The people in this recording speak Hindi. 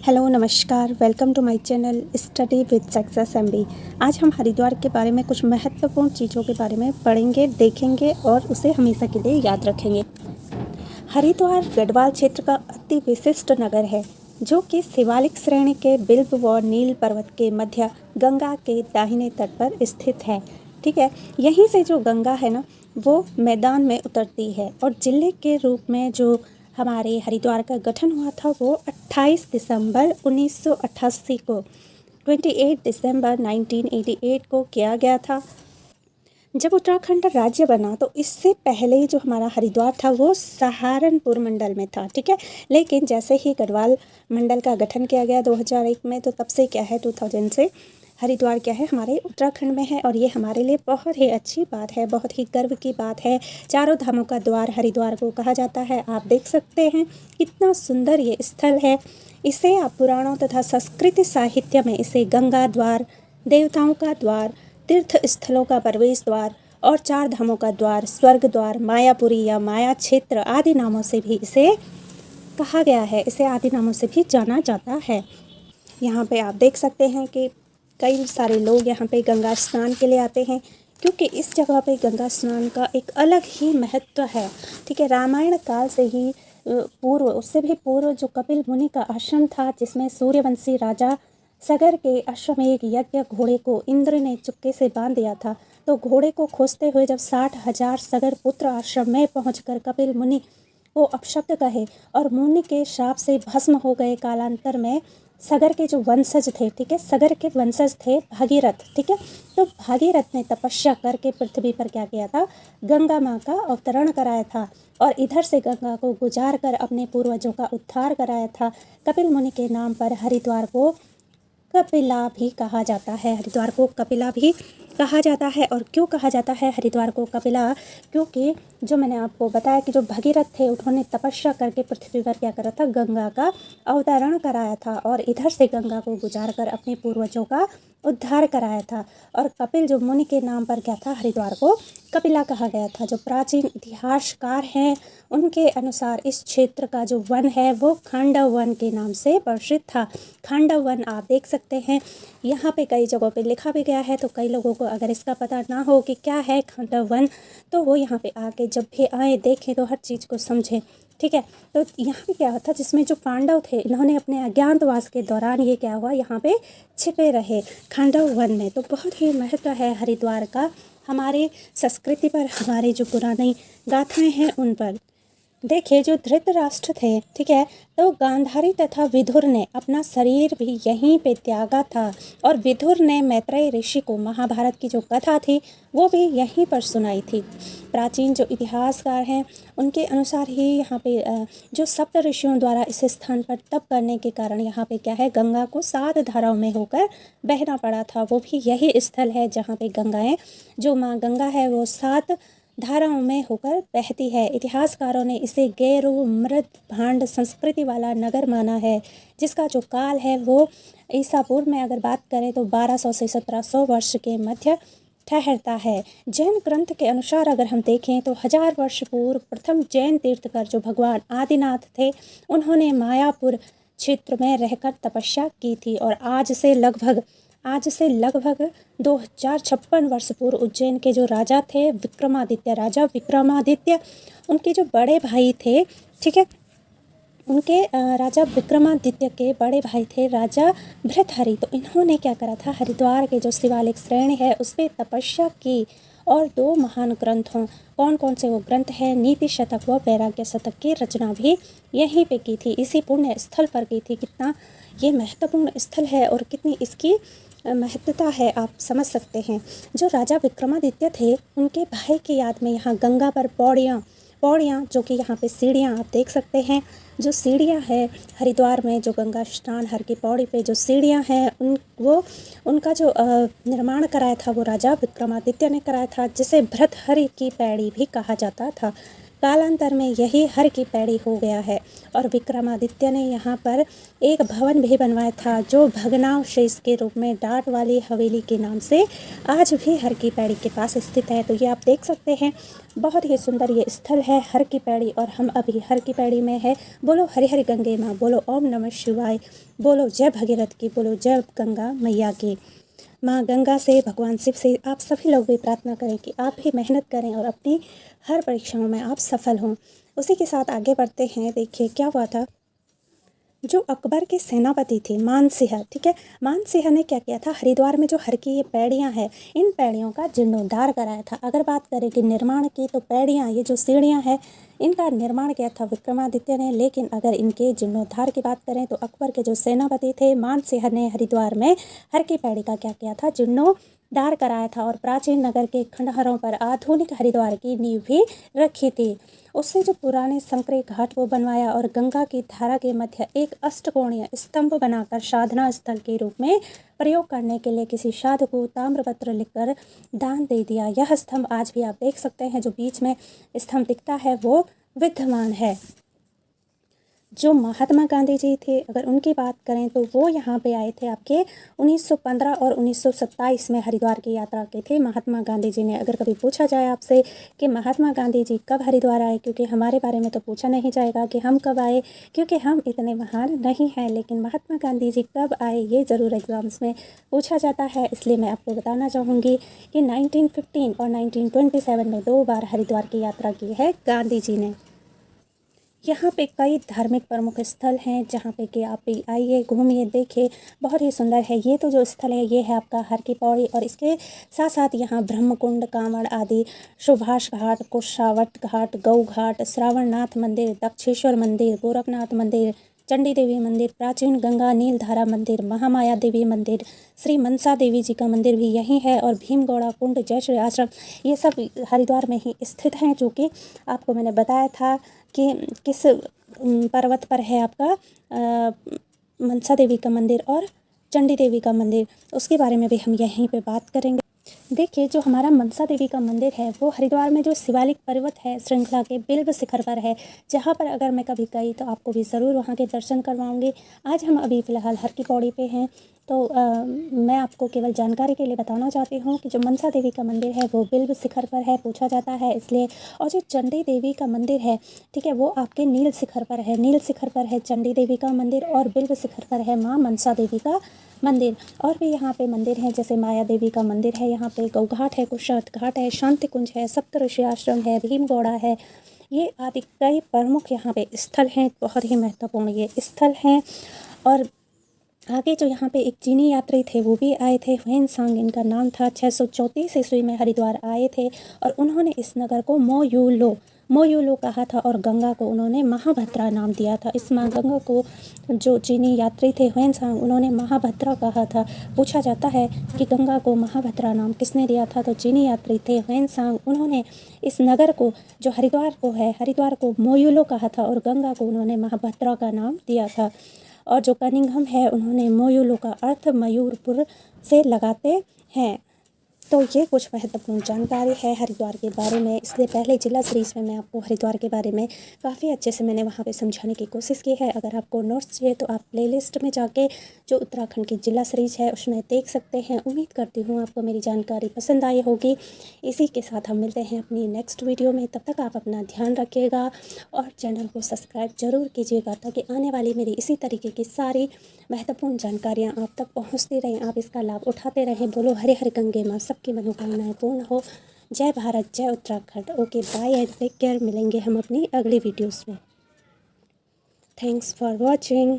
हेलो नमस्कार, welcome to my channel study with success MB. आज हम हरिद्वार के बारे में कुछ महत्वपूर्ण चीज़ों के बारे में पढ़ेंगे, देखेंगे और उसे हमेशा के लिए याद रखेंगे। हरिद्वार गढ़वाल क्षेत्र का अति विशिष्ट नगर है जो कि शिवालिक श्रेणी के बिल्व व नील पर्वत के मध्य गंगा के दाहिने तट पर स्थित है। ठीक है, यहीं से जो गंगा है ना वो मैदान में उतरती है और जिले के रूप में जो हमारे हरिद्वार का गठन हुआ था वो 28 दिसंबर 1988 को 28 दिसंबर 1988 को किया गया था। जब उत्तराखंड राज्य बना तो इससे पहले जो हमारा हरिद्वार था वो सहारनपुर मंडल में था। ठीक है, लेकिन जैसे ही गढ़वाल मंडल का गठन किया गया 2001 में, तो तब से क्या है 2000 से हरिद्वार क्या है हमारे उत्तराखंड में है। और ये हमारे लिए बहुत ही अच्छी बात है, बहुत ही गर्व की बात है। चारों धामों का द्वार हरिद्वार को कहा जाता है। आप देख सकते हैं कितना सुंदर ये स्थल है। इसे आप पुराणों तथा संस्कृत साहित्य में इसे गंगा द्वार, देवताओं का द्वार, तीर्थ स्थलों का प्रवेश द्वार और चार धामों का द्वार, स्वर्ग द्वार, मायापुरी या माया क्षेत्र आदि नामों से भी इसे कहा गया है। इसे आदि नामों से भी जाना जाता है। यहाँ पे आप देख सकते हैं कि कई सारे लोग यहाँ पे गंगा स्नान के लिए आते हैं क्योंकि इस जगह पे गंगा स्नान का एक अलग ही महत्व है। ठीक है, रामायण काल से ही पूर्व, उससे भी पूर्व जो कपिल मुनि का आश्रम था जिसमें सूर्यवंशी राजा सगर के आश्रम में एक यज्ञ घोड़े को इंद्र ने चुपके से बांध दिया था। तो घोड़े को खोजते हुए जब 60,000 सगर पुत्र आश्रम में पहुंचकर कपिल मुनि को अपशब्द कहे और मुनि के श्राप से भस्म हो गए। कालांतर में सगर के जो वंशज थे, ठीक है, सगर के वंशज थे भागीरथ। ठीक है, तो भागीरथ ने तपस्या करके पृथ्वी पर क्या किया था, गंगा माँ का अवतरण कराया था और इधर से गंगा को गुजार कर अपने पूर्वजों का उद्धार कराया था। कपिल मुनि के नाम पर हरिद्वार को कपिला भी कहा जाता है। हरिद्वार को कपिला भी कहा जाता है। और क्यों कहा जाता है हरिद्वार को कपिला, क्योंकि जो मैंने आपको बताया कि जो भगीरथ थे उन्होंने तपस्या करके पृथ्वी पर क्या करा था, गंगा का अवतरण कराया था और इधर से गंगा को गुजार कर अपने पूर्वजों का उद्धार कराया था। और कपिल जो मुनि के नाम पर क्या था, हरिद्वार को कपिला कहा गया था। जो प्राचीन इतिहासकार हैं उनके अनुसार इस क्षेत्र का जो वन है वो खांडव वन के नाम से प्रसिद्ध था। खांडव वन आप देख सकते हैं, यहाँ पे कई जगहों पे लिखा भी गया है। तो कई लोगों को अगर इसका पता ना हो कि क्या है खांडव वन, तो वो यहाँ पे आके जब भी आए देखें तो हर चीज़ को समझें। ठीक है, तो यहाँ पे क्या होता, जिसमें जो पांडव थे इन्होंने अपने अज्ञातवास के दौरान ये क्या हुआ, यहाँ पे छिपे रहे खांडव वन में। तो बहुत ही महत्व है हरिद्वार का हमारे संस्कृति पर, हमारे जो पुरानी गाथाएं हैं उन पर। देखिए, जो धृतराष्ट्र थे, ठीक है, तो गांधारी तथा विदुर ने अपना शरीर भी यहीं पे त्यागा था और विदुर ने मैत्रेय ऋषि को महाभारत की जो कथा थी वो भी यहीं पर सुनाई थी। प्राचीन जो इतिहासकार हैं उनके अनुसार ही यहाँ पे जो सप्त ऋषियों द्वारा इस स्थान पर तप करने के कारण यहाँ पे क्या है, गंगा को 7 धाराओं में होकर बहना पड़ा था। वो भी यही स्थल है जहाँ पे गंगाएँ, जो माँ गंगा है वो 7 धाराओं में होकर बहती है। इतिहासकारों ने इसे गैरो मृद भांड संस्कृति वाला नगर माना है, जिसका जो काल है वो ईसा पूर्व में अगर बात करें तो 1200 से 1700 वर्ष के मध्य ठहरता है। जैन ग्रंथ के अनुसार अगर हम देखें तो 1000 वर्ष पूर्व प्रथम जैन तीर्थकर जो भगवान आदिनाथ थे उन्होंने मायापुर क्षेत्र में रहकर तपस्या की थी। और आज से लगभग 2056 वर्ष पूर्व उज्जैन के जो राजा थे विक्रमादित्य, राजा विक्रमादित्य, उनके जो बड़े भाई थे, ठीक है, उनके राजा विक्रमादित्य के बड़े भाई थे राजा भृतहरि। तो इन्होंने क्या करा था, हरिद्वार के जो शिवालिक श्रेणी है उस पर तपस्या की और 2 महान ग्रंथों, कौन कौन से वो ग्रंथ हैं, नीति शतक व वैराग्य शतक की रचना भी यहीं पे की थी, इसी पुण्य स्थल पर की थी। कितना ये महत्वपूर्ण स्थल है और कितनी इसकी महत्वता है आप समझ सकते हैं। जो राजा विक्रमादित्य थे उनके भाई की याद में यहाँ गंगा पर पौड़ियाँ जो कि यहाँ पे सीढ़ियाँ आप देख सकते हैं, जो सीढ़ियाँ हैं हरिद्वार में, जो गंगा स्नान हर की पौड़ी पे जो सीढ़ियाँ हैं उनका जो निर्माण कराया था वो राजा विक्रमादित्य ने कराया था, जिसे भृतहरि की पैड़ी भी कहा जाता था। कालांतर में यही हर की पैड़ी हो गया है। और विक्रमादित्य ने यहाँ पर एक भवन भी बनवाया था जो भग्नावशेष के रूप में डाट वाली हवेली के नाम से आज भी हर की पैड़ी के पास स्थित है। तो ये आप देख सकते हैं, बहुत ही सुंदर ये स्थल है हर की पैड़ी। और हम अभी हर की पैड़ी में है। बोलो हरि हरि गंगे माँ, बोलो ओम नमः शिवाय, बोलो जय भगीरथ की, बोलो जय गंगा मैया की। माँ गंगा से, भगवान शिव से आप सभी लोग भी प्रार्थना करें कि आप भी मेहनत करें और अपनी हर परीक्षाओं में आप सफल हों। उसी के साथ आगे बढ़ते हैं। देखिए क्या हुआ था, जो अकबर के सेनापति थे मानसिंह, ठीक है, मानसिंह ने क्या किया था, हरिद्वार में जो हर की ये पैड़ियाँ हैं, इन पैड़ियों का जीर्णोद्धार कराया था। अगर बात करें कि निर्माण की, तो पैड़ियाँ, ये जो सीढ़ियाँ हैं, इनका निर्माण किया था विक्रमादित्य ने। लेकिन अगर इनके जीर्णोद्धार की बात करें तो अकबर के जो सेनापति थे मानसिंह ने हरिद्वार में हर की पैड़ी का क्या किया था, जीर्णोद्धार कराया था। और प्राचीन नगर के खंडहरों पर आधुनिक हरिद्वार की नींव भी रखी थी। उससे जो पुराने संकरे घाट को बनवाया और गंगा की धारा के मध्य एक अष्टकोणीय स्तंभ बनाकर साधना स्थल के रूप में प्रयोग करने के लिए किसी साधु को ताम्रपत्र लिखकर दान दे दिया। यह स्तंभ आज भी आप देख सकते हैं, जो बीच में स्तंभ दिखता है वो विद्यमान है। जो महात्मा गांधी जी थे, अगर उनकी बात करें तो वो यहाँ पे आए थे आपके 1915 और 1927 में हरिद्वार की यात्रा के थे महात्मा गांधी जी ने। अगर कभी पूछा जाए आपसे कि महात्मा गांधी जी कब हरिद्वार आए, क्योंकि हमारे बारे में तो पूछा नहीं जाएगा कि हम कब आए, क्योंकि हम इतने महान नहीं हैं, लेकिन महात्मा गांधी जी कब आए ये ज़रूर एग्ज़ाम्स में पूछा जाता है। इसलिए मैं आपको बताना चाहूँगी कि 1915 और 1927 में 2 बार हरिद्वार की यात्रा की है गांधी जी ने। यहाँ पे कई धार्मिक प्रमुख स्थल हैं जहाँ पे कि आप आइए, घूमिए, देखिए, बहुत ही सुंदर है। ये तो जो स्थल है ये है आपका हर की पौड़ी, और इसके साथ साथ यहाँ ब्रह्मकुंड, कांवड़ आदि, सुभाष घाट, कुशावट घाट, गौ घाट, श्रावणनाथ मंदिर, दक्षेश्वर मंदिर, गोरखनाथ मंदिर, चंडी देवी मंदिर, प्राचीन गंगा नीलधारा मंदिर, महामाया देवी मंदिर, श्री मनसा देवी जी का मंदिर भी यहीं है, और भीमगौड़ा कुंड, जय श्री आश्रम, ये सब हरिद्वार में ही स्थित हैं। जो कि आपको मैंने बताया था कि किस पर्वत पर है आपका मनसा देवी का मंदिर और चंडी देवी का मंदिर, उसके बारे में भी हम यहीं पे बात करेंगे। देखिए, जो हमारा मनसा देवी का मंदिर है वो हरिद्वार में जो शिवालिक पर्वत है श्रृंखला के बिल्व शिखर पर है, जहाँ पर अगर मैं कभी गई तो आपको भी ज़रूर वहाँ के दर्शन करवाऊँगी। आज हम अभी फ़िलहाल हर की पौड़ी पे हैं, तो मैं आपको केवल जानकारी के लिए बताना चाहती हूँ कि जो मनसा देवी का मंदिर है वो बिल्व शिखर पर है, पूछा जाता है इसलिए। और जो चंडी देवी का मंदिर है, ठीक है, वो आपके नील शिखर पर है। नील शिखर पर है चंडी देवी का मंदिर और बिल्व शिखर पर है माँ मनसा देवी का मंदिर। और भी यहाँ पे मंदिर हैं, जैसे माया देवी का मंदिर है, यहाँ पे गौ घाट है, कुशट घाट है, शांति कुंज है, सप्तऋषि आश्रम है, भीमगौड़ा है, ये आदि कई प्रमुख यहाँ पे स्थल हैं। बहुत ही महत्वपूर्ण ये स्थल हैं। और आगे जो यहाँ पे एक चीनी यात्री थे वो भी आए थे, ह्वेनसांग इनका नाम था। 634 ईस्वी में हरिद्वार आए थे और उन्होंने इस नगर को मोयुलो कहा था और गंगा को उन्होंने महाभद्रा नाम दिया था। इस माँ गंगा को जो चीनी यात्री थे ह्वेनसांग, उन्होंने महाभद्रा कहा था। पूछा जाता है कि गंगा को महाभद्रा नाम किसने दिया था, तो चीनी यात्री थे ह्वेनसांग। उन्होंने इस नगर को, जो हरिद्वार को है, हरिद्वार को मोयुलो कहा था और गंगा को उन्होंने महाभद्रा का नाम दिया था। और जो कनिंघम है, उन्होंने मोयुलो का अर्थ मयूरपुर से लगाते हैं। तो ये कुछ महत्वपूर्ण जानकारी है हरिद्वार के बारे में। इसलिए पहले जिला सीरीज़ में मैं आपको हरिद्वार के बारे में काफ़ी अच्छे से मैंने वहाँ पे समझाने की कोशिश की है। अगर आपको नोट्स चाहिए तो आप प्लेलिस्ट में जाके जो उत्तराखंड की जिला सीरीज़ है उसमें देख सकते हैं। उम्मीद करती हूँ आपको मेरी जानकारी पसंद आई होगी। इसी के साथ हम मिलते हैं अपनी नेक्स्ट वीडियो में। तब तक आप अपना ध्यान रखिएगा और चैनल को सब्सक्राइब ज़रूर कीजिएगा, ताकि आने वाली मेरी इसी तरीके की सारी महत्वपूर्ण जानकारियाँ आप तक पहुँचती रहें, आप इसका लाभ उठाते रहें। बोलो हरे हरे गंगे माँ, सबकी मनोकामनाएं पूर्ण हो। जय भारत, जय Uttarakhand. Okay, bye and take care. मिलेंगे हम अपनी अगली वीडियोस में। Thanks for watching.